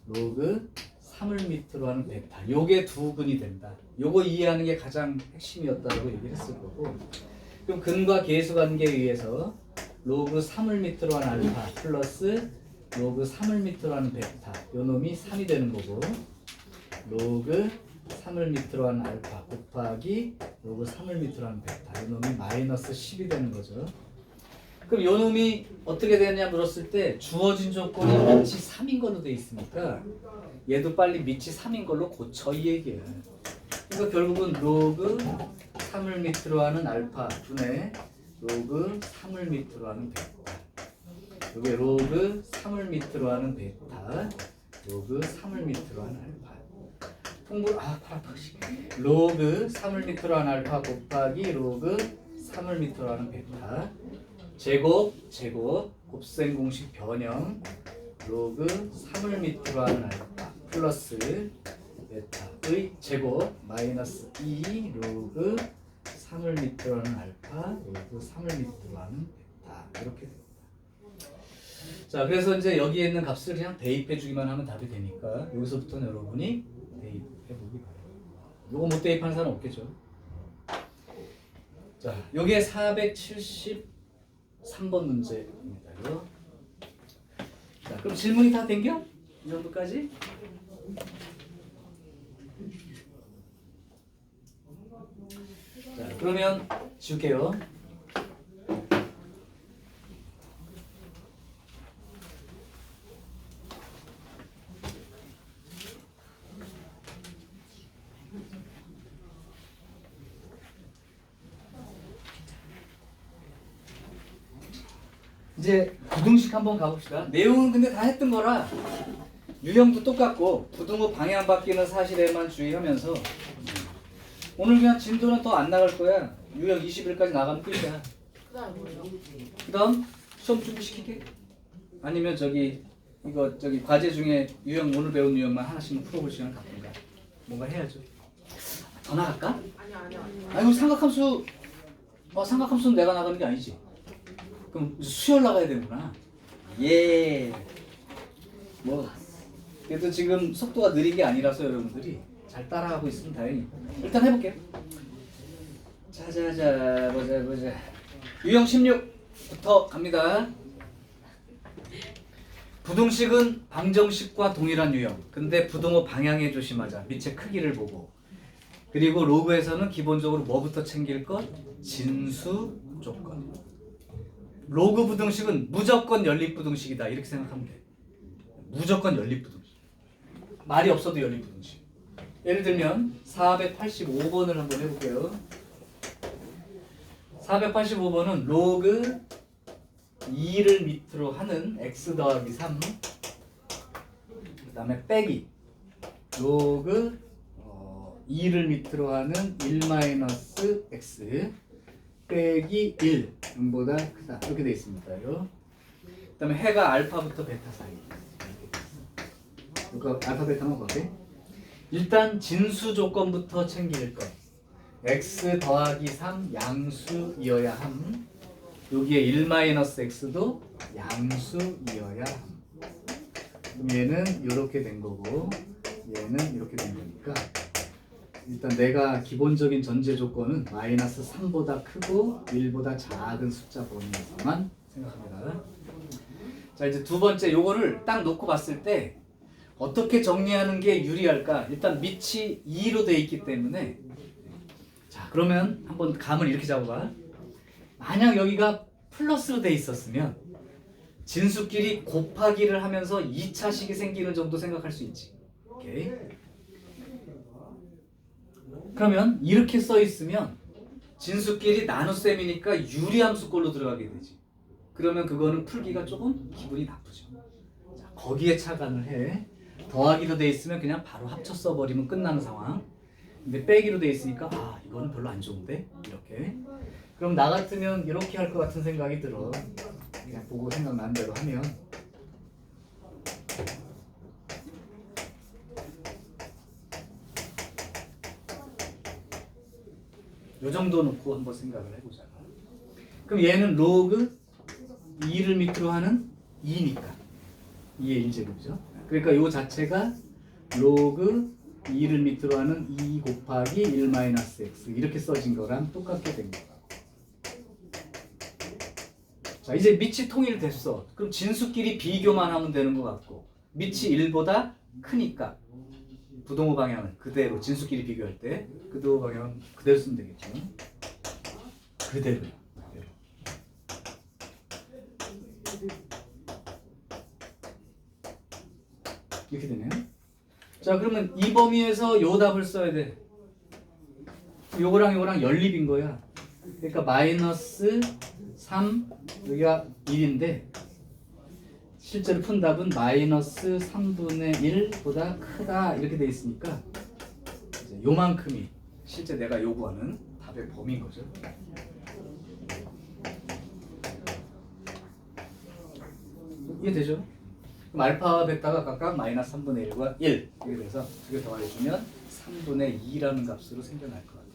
로그 3을 밑으로 하는 베타 요게 두 근이 된다. 요거 이해하는 게 가장 핵심이었다고 얘기를 했을 거고 그럼 근과 계수 관계에 의해서 로그 3을 밑으로 하는 알파 플러스 로그 3을 밑으로 하는 베타 요 놈이 3이 되는 거고 로그 3을 밑으로 하는 알파 곱하기 로그 3을 밑으로 하는 베타 요 놈이 마이너스 10이 되는 거죠. 그럼 요 놈이 어떻게 되느냐 물었을 때 주어진 조건이 밑이 3인 걸로 돼 있으니까 얘도 빨리 밑이 3인 걸로 고쳐 이 얘기야. 그러니까 결국은 로그 3을 밑으로 하는 알파 분의 로그 3을 밑으로 하는 베타 여기 로그 3을 밑으로 하는 베타 로그 3을 밑으로 하는 알파 통분 팔 아파 로그 3을 밑으로 하는 알파 곱하기 로그 3을 밑으로 하는 베타 제곱 곱셈 공식 변형 로그 3을 밑으로 하는 알파 플러스 베타의 제곱 마이너스 2 로그 3을 밑으로 하는 알파 로그 3을 밑으로 하는 베타 이렇게 됩니다. 자 그래서 이제 여기에 있는 값을 그냥 대입해 주기만 하면 답이 되니까 여기서부터는 여러분이 대입해 보기 바랍니다. 요거 못 대입하는 사람 없겠죠. 자 요게 473번 문제입니다. 자 그럼 질문이 다 된겨? 이 정도까지? 자 그러면 지울게요. 이제 부등식 한번 가봅시다. 내용은 근데 다 했던 거라 유형도 똑같고 부등호 방향 바뀌는 사실에만 주의하면서 오늘 그냥 진도는 더 안 나갈 거야. 유형 20일까지 나가면 끝이야. 그다음 뭐예요? 그 다음 수업 준비시키게? 아니면 저기 과제 중에 유형 오늘 배운 유형만 하나씩만 풀어볼 시간 갖든가 뭔가 해야죠. 더 나갈까? 아니요. 아이고 삼각함수는 내가 나가는 게 아니지. 그럼 수열 나가야 되는구나. 예. 뭐 그래도 지금 속도가 느린 게 아니라서 여러분들이 잘 따라하고 있으면 다행이고 일단 해볼게요. 자자자 보자. 유형 16부터 갑니다. 부등식은 방정식과 동일한 유형. 근데 부등호 방향에 조심하자. 밑에 크기를 보고. 그리고 로그에서는 기본적으로 뭐부터 챙길 것? 진수 조건. 로그 부등식은 무조건 연립부등식이다 이렇게 생각하면 돼. 무조건 연립부등식. 말이 없어도 연립부등식. 예를 들면 485번을 한번 해볼게요. 485번은 로그 2를 밑으로 하는 x 더하기 3 그 다음에 빼기 로그 2를 밑으로 하는 1 마이너스 x 빼기 1 0보다 크다 이렇게 되어 있습니다. 그 다음에 해가 알파부터 베타 사이 이거 알파 베타만 볼게. 일단 진수 조건부터 챙길 것 x 더하기 3 양수이어야 함 여기에 1 마이너스 x도 양수이어야 함. 그럼 얘는 이렇게 된 거고 얘는 이렇게 된 거니까 일단 내가 기본적인 전제 조건은 마이너스 3보다 크고 1보다 작은 숫자 범위에서만 생각합니다. 자 이제 두 번째 요거를 딱 놓고 봤을 때 어떻게 정리하는 게 유리할까? 일단 밑이 2로 돼 있기 때문에 자 그러면 한번 감을 이렇게 잡아봐. 만약 여기가 플러스로 돼 있었으면 진수끼리 곱하기를 하면서 2차식이 생기는 정도 생각할 수 있지. 오케이. 그러면 이렇게 써 있으면 진수끼리 나눗셈이니까 유리함수꼴로 들어가게 되지. 그러면 그거는 풀기가 조금 기분이 나쁘죠. 자, 거기에 착안을 해. 더하기로 돼 있으면 그냥 바로 합쳐 써버리면 끝나는 상황. 근데 빼기로 돼 있으니까 이거는 별로 안 좋은데 이렇게. 그럼 나 같으면 이렇게 할 것 같은 생각이 들어. 그냥 보고 생각나는 대로 하면. 요 정도 놓고 한번 생각을 해보자. 그럼 얘는 로그 2를 밑으로 하는 2니까 2의 1제곱이죠. 그러니까 요 자체가 로그 2를 밑으로 하는 2 곱하기 1 마이너스 x 이렇게 써진 거랑 똑같게 된 거야. 자, 이제 밑이 통일됐어. 그럼 진수끼리 비교만 하면 되는 것 같고 밑이 1보다 크니까 부동호 방향은 그대로 진수끼리 비교할 때 부동호 방향은 그대로 쓰면 되겠죠. 그대로요. 그대로. 이렇게 되네요. 자, 그러면 이 범위에서 요 답을 써야 돼. 요거랑 요거랑 연립인 거야. 그러니까 마이너스 3 여기가 1인데 실제로 푼 답은 마이너스 3분의 1보다 크다 이렇게 돼 있으니까 이제 요만큼이 실제 내가 요구하는 답의 범위인 거죠. 이해되죠? 그럼 알파 베타가 각각 마이너스 3분의 1과 1 이렇게 돼서 두 개 더해주면 3분의 2라는 값으로 생겨날 것 같아요.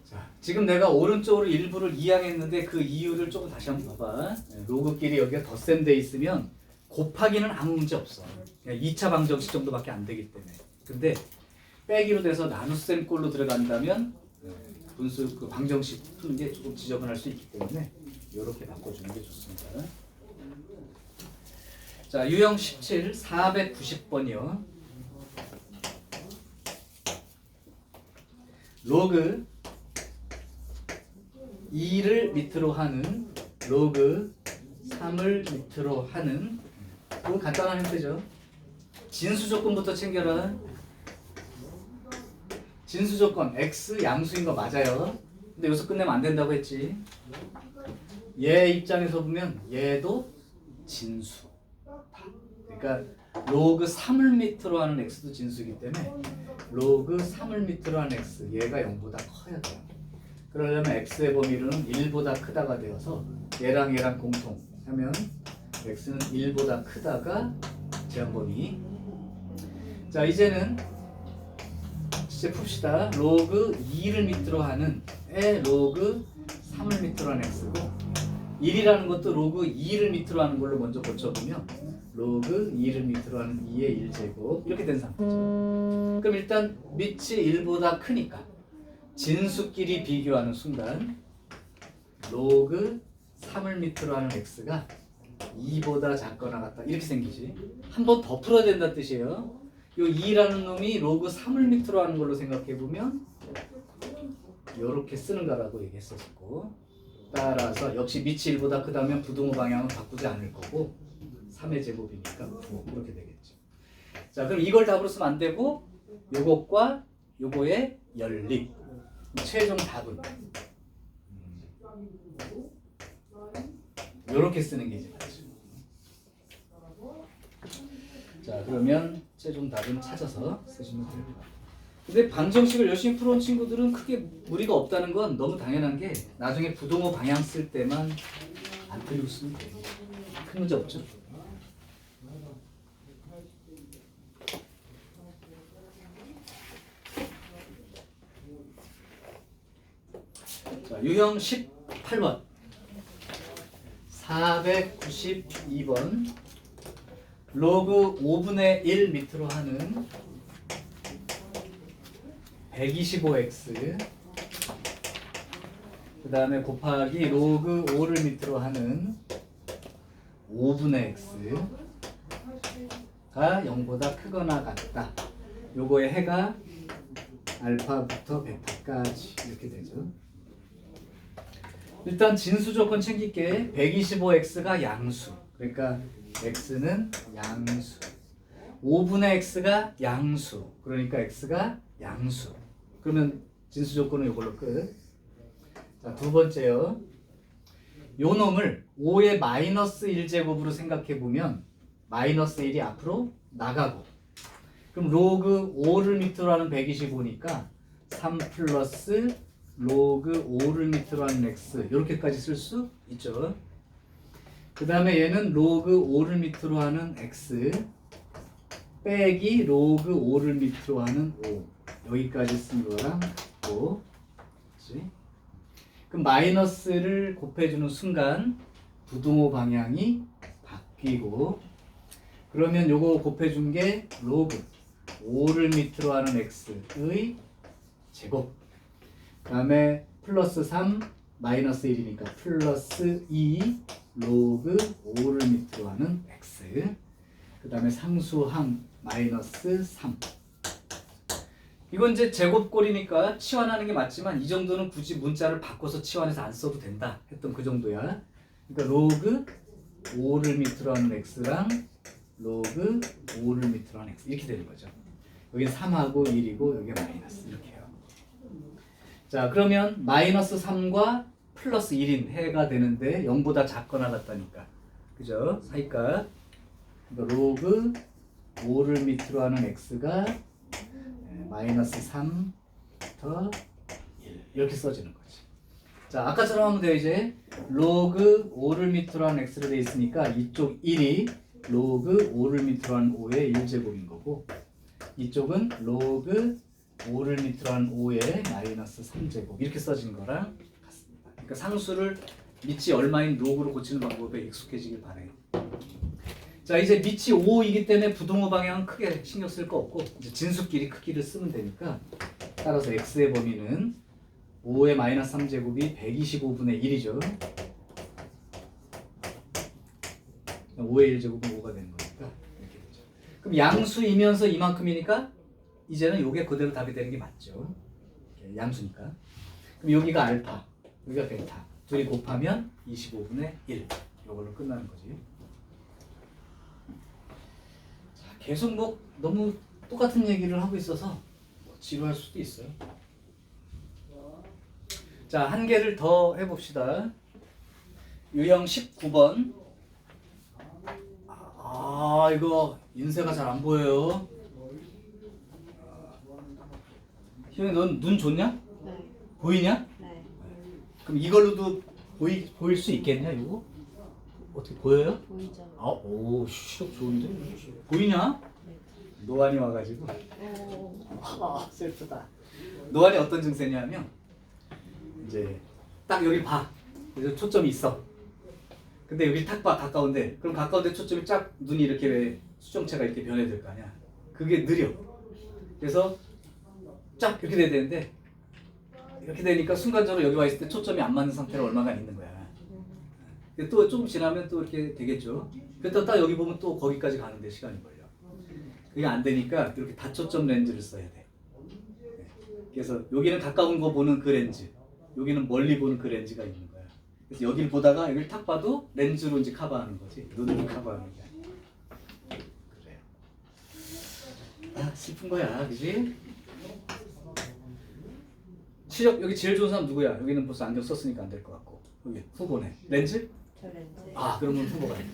자, 지금 내가 오른쪽으로 일부를 이항했는데 그 이유를 조금 다시 한번 봐봐. 로그끼리 여기가 덧셈돼 있으면 곱하기는 아무 문제 없어. 그냥 2차 방정식 정도밖에 안 되기 때문에. 근데 빼기로 돼서 나눗셈 꼴로 들어간다면 분수 그 방정식 푸는 게 조금 지저분할 수 있기 때문에 이렇게 바꿔주는 게 좋습니다. 자, 유형 17 490번이요. 로그 2를 밑으로 하는 로그 3을 밑으로 하는 이거 간단한 형태죠. 진수 조건부터 챙겨라. 진수 조건 x 양수인 거 맞아요. 근데 여기서 끝내면 안 된다고 했지. 얘 입장에서 보면 얘도 진수. 그러니까 로그 3을 밑으로 하는 x도 진수이기 때문에 로그 3을 밑으로 하는 x 얘가 0보다 커야 돼요. 그러려면 x의 범위는 1보다 크다가 되어서 얘랑 공통 하면 x는 1보다 크다가 제한 범위. 자, 이제는 이제 풉시다. 로그 2를 밑으로 하는 에 로그 3을 밑으로 하는 x고 1이라는 것도 로그 2를 밑으로 하는 걸로 먼저 고쳐보면 로그 2를 밑으로 하는 2의 1제곱 이렇게 된 상태죠. 그럼 일단 밑이 1보다 크니까 진수끼리 비교하는 순간 로그 3을 밑으로 하는 x가 2보다 작거나 같다 이렇게 생기지. 한 번 더 풀어야 된다는 뜻이에요. 요 2라는 놈이 로그 3을 밑으로 하는 걸로 생각해보면 이렇게 쓰는 거라고 얘기했었고, 따라서 역시 밑이 1보다 크다면 부동호 방향은 바꾸지 않을 거고 3의 제곱이니까 9 이렇게 되겠죠. 자, 그럼 이걸 답으로 쓰면 안 되고 요것과 요거의 연립 최종 답은 이렇게 쓰는 게 이제 맞죠. 자, 그러면 최종 답은 찾아서 쓰시면 돼요. 근데 방정식을 열심히 풀어온 친구들은 크게 무리가 없다는 건 너무 당연한 게 나중에 부동호 방향 쓸 때만 안 틀리고 쓰면 돼요. 큰 문제 없죠. 자, 유형 18번 492번 로그 5분의 1 밑으로 하는 125x 그 다음에 곱하기 로그 5를 밑으로 하는 5분의 x가 0보다 크거나 같다. 요거의 해가 알파부터 베타까지 이렇게 되죠. 일단 진수 조건 챙길게. 125x가 양수. 그러니까 x는 양수. 5분의 x가 양수. 그러니까 x가 양수. 그러면 진수 조건은 이걸로 끝. 자, 두 번째요. 요 놈을 5의 마이너스 1제곱으로 생각해 보면 마이너스 1이 앞으로 나가고, 그럼 로그 5를 밑으로 하는 125니까 3 플러스 로그 5를 밑으로 하는 x 이렇게까지 쓸 수 있죠. 그 다음에 얘는 로그 5를 밑으로 하는 x 빼기 로그 5를 밑으로 하는 5 여기까지 쓴 거랑 같고, 그 마이너스를 곱해주는 순간 부등호 방향이 바뀌고, 그러면 요거 곱해준 게 로그 5를 밑으로 하는 x의 제곱, 그 다음에 플러스 3 마이너스 1이니까 플러스 2 로그 5를 밑으로 하는 x, 그 다음에 상수항 마이너스 3. 이건 이제 제곱꼴이니까 치환하는 게 맞지만 이 정도는 굳이 문자를 바꿔서 치환해서 안 써도 된다 했던 그 정도야. 그러니까 로그 5를 밑으로 하는 x랑 로그 5를 밑으로 하는 x 이렇게 되는 거죠. 여기 3하고 1이고 여기 마이너스 이렇게 해요. 자, 그러면 마이너스 3과 플러스 1인 해가 되는데 0보다 작거나 같다니까, 그죠? 사이값. 그러니까 로그 5를 밑으로 하는 x가 마이너스 3부터 1 이렇게 써지는 거지. 자, 아까처럼 하면 돼요. 이제 로그 5를 밑으로 하는 x로 돼 있으니까 이쪽 1이 로그 5를 밑으로 하는 5의 1제곱인 거고, 이쪽은 로그 5를 밑으로 하는 5의 마이너스 3제곱 이렇게 써진 거랑 같습니다. 그러니까 상수를 밑이 얼마인 로그로 고치는 방법에 익숙해지길 바래요. 자, 이제 밑이 5이기 때문에 부등호 방향은 크게 신경 쓸 거 없고 이제 진수끼리 크기를 쓰면 되니까, 따라서 x의 범위는 5의 마이너스 3제곱이 125분의 1이죠. 5의 1제곱은 5가 되는 거니까 이렇게 되죠. 그럼 양수이면서 이만큼이니까 이제는 요게 그대로 답이 되는 게 맞죠. 양수니까. 그럼 여기가 알파, 여기가 베타. 둘이 곱하면 25분의 1. 이걸로 끝나는 거지. 자, 계속 뭐 너무 똑같은 얘기를 하고 있어서 지루할 수도 있어요. 자, 한 개를 더 해봅시다. 유형 19번. 아, 이거 인쇄가 잘 안 보여요. 희영이 넌 눈 좋냐? 네. 보이냐? 네. 그럼 이걸로도 보일 수 있겠냐 이거? 어떻게 보여요? 보이죠? 아, 오, 시력 좋은데? 보이냐? 노안이 와가지고. 아, 슬프다. 노안이 어떤 증세냐면 이제 딱 여기 봐. 그래서 초점이 있어. 근데 여기 탁 봐, 가까운데. 그럼 가까운데 초점이 쫙 눈이 이렇게 왜 수정체가 이렇게 변해야 거 아니야. 그게 느려. 그래서 쫙 이렇게 돼야 되는데 이렇게 되니까 순간적으로 여기 와 있을 때 초점이 안 맞는 상태로 얼마간 있는 거야. 근데 또 좀 지나면 또 이렇게 되겠죠. 그랬다 딱 여기 보면 또 거기까지 가는데 시간이 걸려. 그게 안 되니까 이렇게 다초점 렌즈를 써야 돼. 그래서 여기는 가까운 거 보는 그 렌즈, 여기는 멀리 보는 그 렌즈가 있는 거야. 그래서 여기를 보다가 여기를 탁 봐도 렌즈로 이제 커버하는 거지. 눈으로 커버하는 게. 그래요. 아, 슬픈 거야, 그지? 시력 여기 제일 좋은 사람 누구야? 여기는 벌써 안경 썼으니까 안 될 것 같고, 여기 후보네. 렌즈? 저 렌즈. 아, 그러면 후보가 아니야.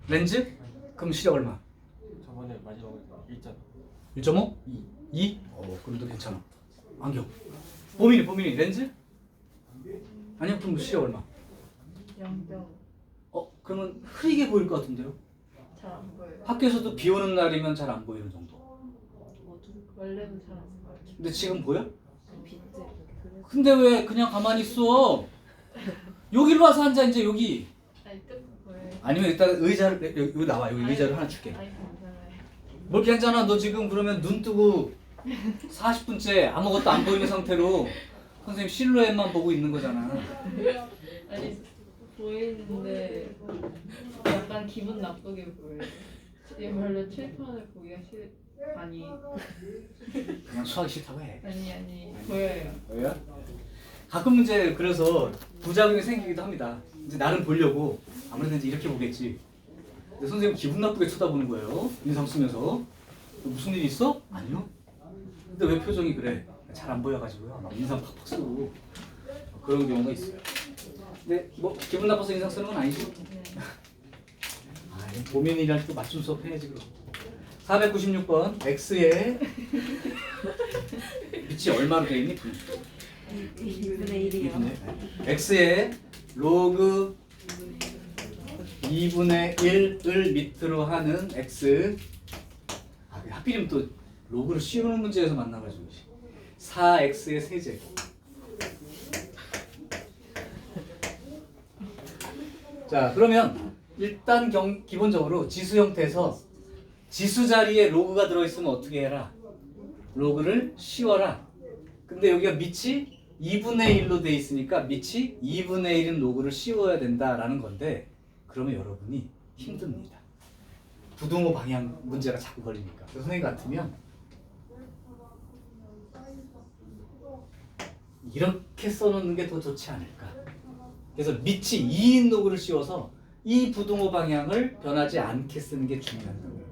렌즈? 그럼 시력 얼마? 저번에 마지막에 1점 1.5? 2? 그래도 괜찮아. 안경. 보민이 렌즈? 아니요, 그럼 시력 얼마? 0점. 그러면 흐리게 보일 것 같은데요? 잘 안 보여요. 밖에서도 비 오는 날이면 잘 안 보이는 정도. 원래는 잘 안 보여요. 근데 지금 보여? 빛들. 근데 왜 그냥 가만히 있어? 여기로 와서 앉아, 이제 여기. 아니 뜨고 보여요. 아니면 일단 의자를 여기 나와. 여기 의자를 하나 줄게. 아니 괜찮아요. 뭘 괜찮아? 너 지금 그러면 눈 뜨고 40분째 아무것도 안 보이는 상태로 선생님 실루엣만 보고 있는 거잖아. 아니 보이는데 약간 기분 나쁘게 보여요. 이게 별로 칠판을 보기가 아니 그냥 수학이 싫다고 해. 아니 보여요. 왜요? 가끔 이제 그래서 부작용이 생기기도 합니다. 이제 나름 보려고 아무래도 이제 이렇게 보겠지. 근데 선생님 기분 나쁘게 쳐다보는 거예요. 인상 쓰면서. 무슨 일 있어? 아니요. 근데 왜 표정이 그래? 잘 안 보여가지고요. 막 인상 팍팍 쓰고 그런 경우가 있어요. 근데 뭐 기분 나빠서 인상 쓰는 건 아니지. 아, 고민이랑 또 맞춤 수업 해야지 그럼. 496번 x의 밑이 얼마로 되어 있니? 2분의 1이요. x의 로그 2분의 1을 밑으로 하는 x. 하필이면 또 로그를 씌우는 문제에서 만나가지고 4x의 세제곱 자, 그러면 일단 기본적으로 지수 형태에서 지수 자리에 로그가 들어있으면 어떻게 해라? 로그를 씌워라. 근데 여기가 밑이 2분의 1로 돼 있으니까 밑이 2분의 1인 로그를 씌워야 된다라는 건데, 그러면 여러분이 힘듭니다. 부등호 방향 문제가 자꾸 걸리니까. 그래서 선생님 같으면 이렇게 써놓는 게 더 좋지 않을까. 그래서 밑이 2인 로그를 씌워서 이 부등호 방향을 변하지 않게 쓰는 게 중요한 거예요.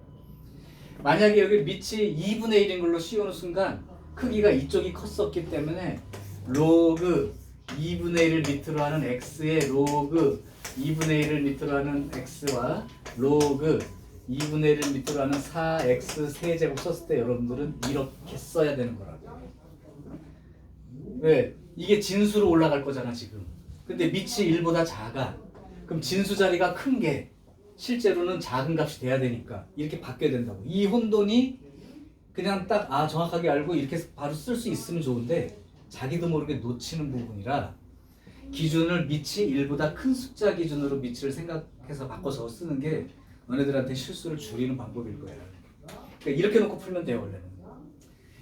만약에 여기 밑이 2분의 1인 걸로 씌우는 순간 크기가 이쪽이 컸었기 때문에 로그 2분의 1을 밑으로 하는 x의 로그 2분의 1을 밑으로 하는 x와 로그 2분의 1을 밑으로 하는 4x 세제곱 썼을 때 여러분들은 이렇게 써야 되는 거라고. 왜? 이게 진수로 올라갈 거잖아 지금. 근데 밑이 1보다 작아. 그럼 진수 자리가 큰 게 실제로는 작은 값이 돼야 되니까 이렇게 바뀌어야 된다고. 이 혼돈이 그냥 딱 정확하게 알고 이렇게 바로 쓸 수 있으면 좋은데 자기도 모르게 놓치는 부분이라 기준을 밑이 1보다 큰 숫자 기준으로 밑을 생각해서 바꿔서 쓰는 게 너네들한테 실수를 줄이는 방법일 거야. 그러니까 이렇게 놓고 풀면 돼요 원래는.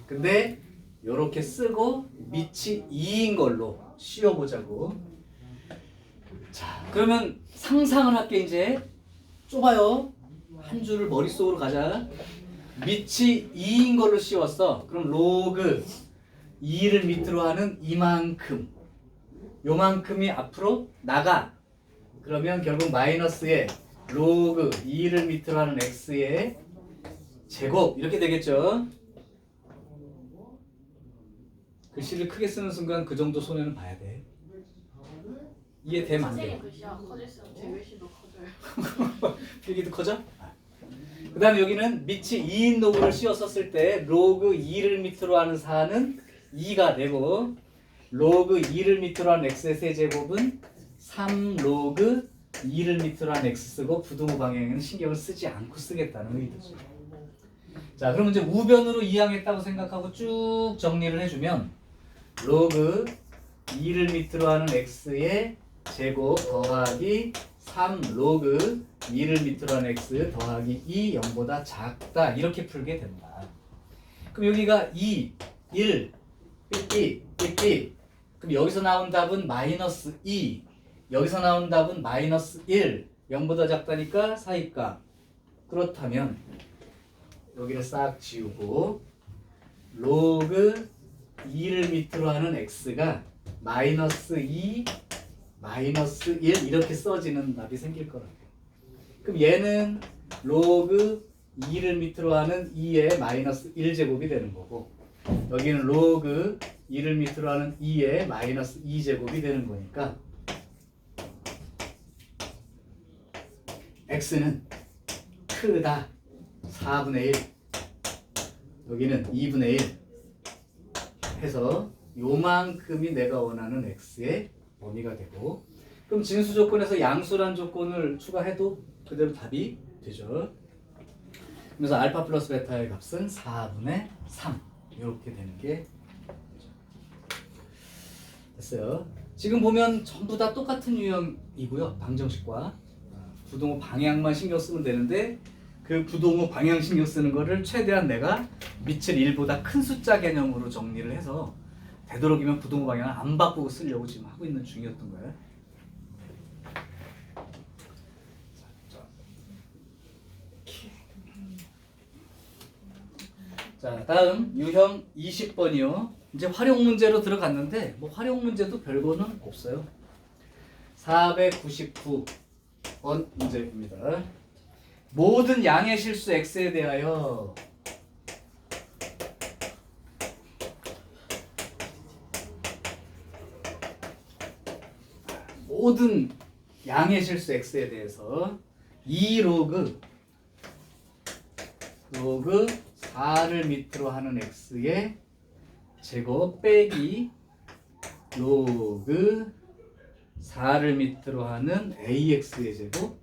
근데 이렇게 쓰고 밑이 2인 걸로 씌워보자고. 자, 그러면 상상을 할게. 이제 좁아요. 한 줄을 머릿속으로 가자. 밑이 2인 걸로 씌웠어. 그럼 로그 2를 밑으로 하는 이만큼, 요만큼이 앞으로 나가. 그러면 결국 마이너스에 로그 2를 밑으로 하는 x의 제곱 이렇게 되겠죠. 글씨를 크게 쓰는 순간 그 정도 손해는 봐야 돼. 이해되면 안 돼. 선생님 글씨가 커질수록 제 글씨도 커져요. 필기도 커져? 그 다음에 여기는 밑이 2인 로그를 씌웠었을 때 로그 2를 밑으로 하는 4는 2가 되고 로그 2를 밑으로 하는 x의 세제곱은 3 로그 2를 밑으로 하는 x 쓰고 부등호 방향에는 신경을 쓰지 않고 쓰겠다는 의도죠. 자, 그럼 이제 우변으로 이항했다고 생각하고 쭉 정리를 해주면 로그 2를 밑으로 하는 x의 제곱 더하기 3 로그 2를 밑으로 하는 x 더하기 2 0보다 작다 이렇게 풀게 된다. 그럼 여기가 2, 1, 삐삐, 삐삐. 그럼 여기서 나온 답은 마이너스 2, 여기서 나온 답은 마이너스 1, 0보다 작다니까 사이값. 그렇다면 여기를 싹 지우고 로그 2를 밑으로 하는 x가 마이너스 2, 마이너스 1 이렇게 써지는 답이 생길 거라고. 그럼 얘는 로그 2를 밑으로 하는 2의 마이너스 1제곱이 되는 거고 여기는 로그 2를 밑으로 하는 2의 마이너스 2제곱이 되는 거니까 x는 크다 4분의 1 여기는 2분의 1 해서 요만큼이 내가 원하는 x의 범위가 되고 그럼 진수 조건에서 양수란 조건을 추가해도 그대로 답이 되죠. 그래서 알파 플러스 베타의 값은 4분의 3 이렇게 되는 게 되죠. 됐어요. 지금 보면 전부 다 똑같은 유형이고요. 방정식과 부등호 방향만 신경 쓰면 되는데 그 부등호 방향 신경 쓰는 거를 최대한 내가 밑을 1보다 큰 숫자 개념으로 정리를 해서 되도록이면 부등호 방향을 안 바꾸고 쓰려고 지금 하고 있는 중이었던 거예요. 자, 다음 유형 20번이요. 이제 활용 문제로 들어갔는데 뭐 활용 문제도 별거는 없어요. 499번 문제입니다. 모든 양의 실수 x에 대하여 모든 양의 실수 x에 대해서 2 로그 4를 밑으로 하는 x의 제곱 빼기 로그 4를 밑으로 하는 ax의 제곱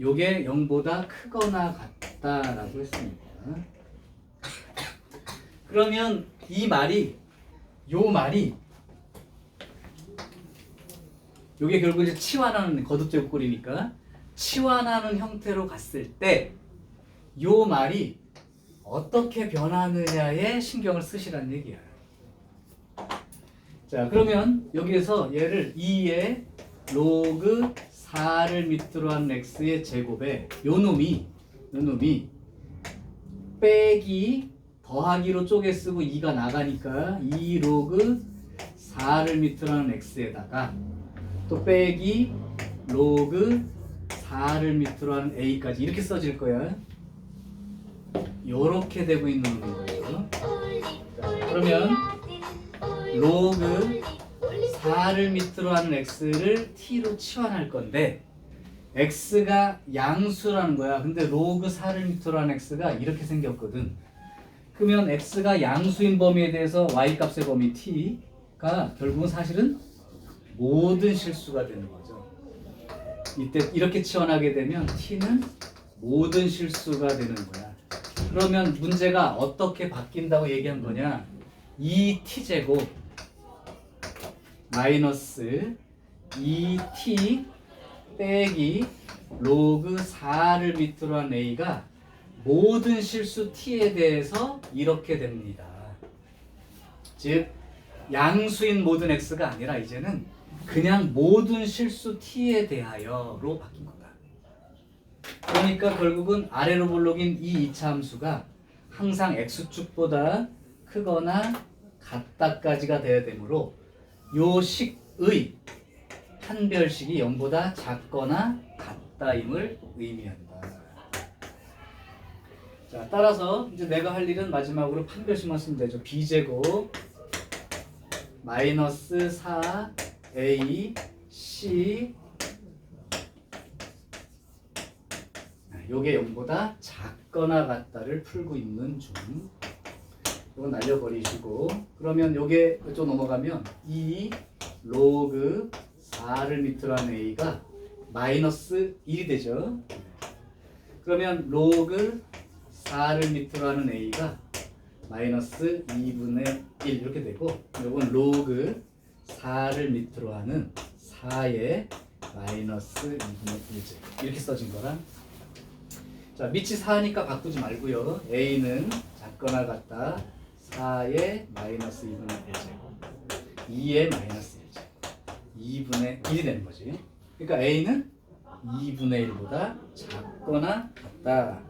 요게 0보다 크거나 같다라고 했습니다. 그러면 이 말이 요 말이 이게 결국 이제 치환하는 거듭제곱 꼴이니까 치환하는 형태로 갔을 때 요 말이 어떻게 변하느냐에 신경을 쓰시라는 얘기야. 자, 그러면 여기에서 얘를 2의 로그 4를 밑으로 한 x의 제곱에 요 놈이 빼기 더하기로 쪼개 쓰고 2가 나가니까 2 로그 4를 밑으로 하는 x에다가 또 빼기 로그 4를 밑으로 하는 a까지 이렇게 써질 거야. 요렇게 되고 있는 거예요. 자, 그러면 로그 4를 밑으로 하는 x를 t로 치환할 건데 x가 양수라는 거야. 근데 로그 4를 밑으로 하는 x가 이렇게 생겼거든. 그러면 x가 양수인 범위에 대해서 y 값의 범위 t가 결국은 사실은 모든 실수가 되는 거죠. 이때 이렇게 치환하게 되면 t는 모든 실수가 되는 거야. 그러면 문제가 어떻게 바뀐다고 얘기한 거냐? 2t제곱 마이너스 2t 빼기 로그 4를 밑으로 한 a가 모든 실수 t에 대해서 이렇게 됩니다. 즉 양수인 모든 x가 아니라 이제는 그냥 모든 실수 t에 대하여로 바뀐 거다. 그러니까 결국은 아래로 볼록인 이 2차 함수가 항상 x축보다 크거나 같다까지가 돼야 되므로 요 식의 판별식이 0보다 작거나 같다임을 의미한다. 자, 따라서 이제 내가 할 일은 마지막으로 판별식만 쓰면 되죠. b제곱 마이너스 4ac 요게 0보다 작거나 같다를 풀고 있는 중. 이건 날려버리시고 그러면 요게 좀 넘어가면 2 로그 4를 밑으로 한 a가 마이너스 1이 되죠. 그러면 로그 4를 밑으로 하는 a가 마이너스 2분의 1 이렇게 되고 요건 로그 4를 밑으로 하는 4의 마이너스 2분의 1제곱 이렇게 써진 거랑 자, 밑이 4니까 바꾸지 말고요. a는 작거나 같다 4의 마이너스 2분의 1제곱 2의 마이너스 1제곱 2분의 1이 되는 거지. 그러니까 a는 2분의 1보다 작거나 같다.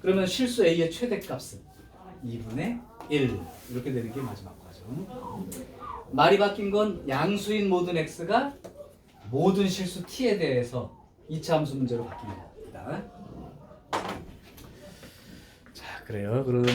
그러면 실수 a의 최대값은 2분의 1 이렇게 되는 게 마지막 과정. 말이 바뀐 건 양수인 모든 x가 모든 실수 t에 대해서 2차 함수 문제로 바뀐 겁니다. 자, 그래요. 그러면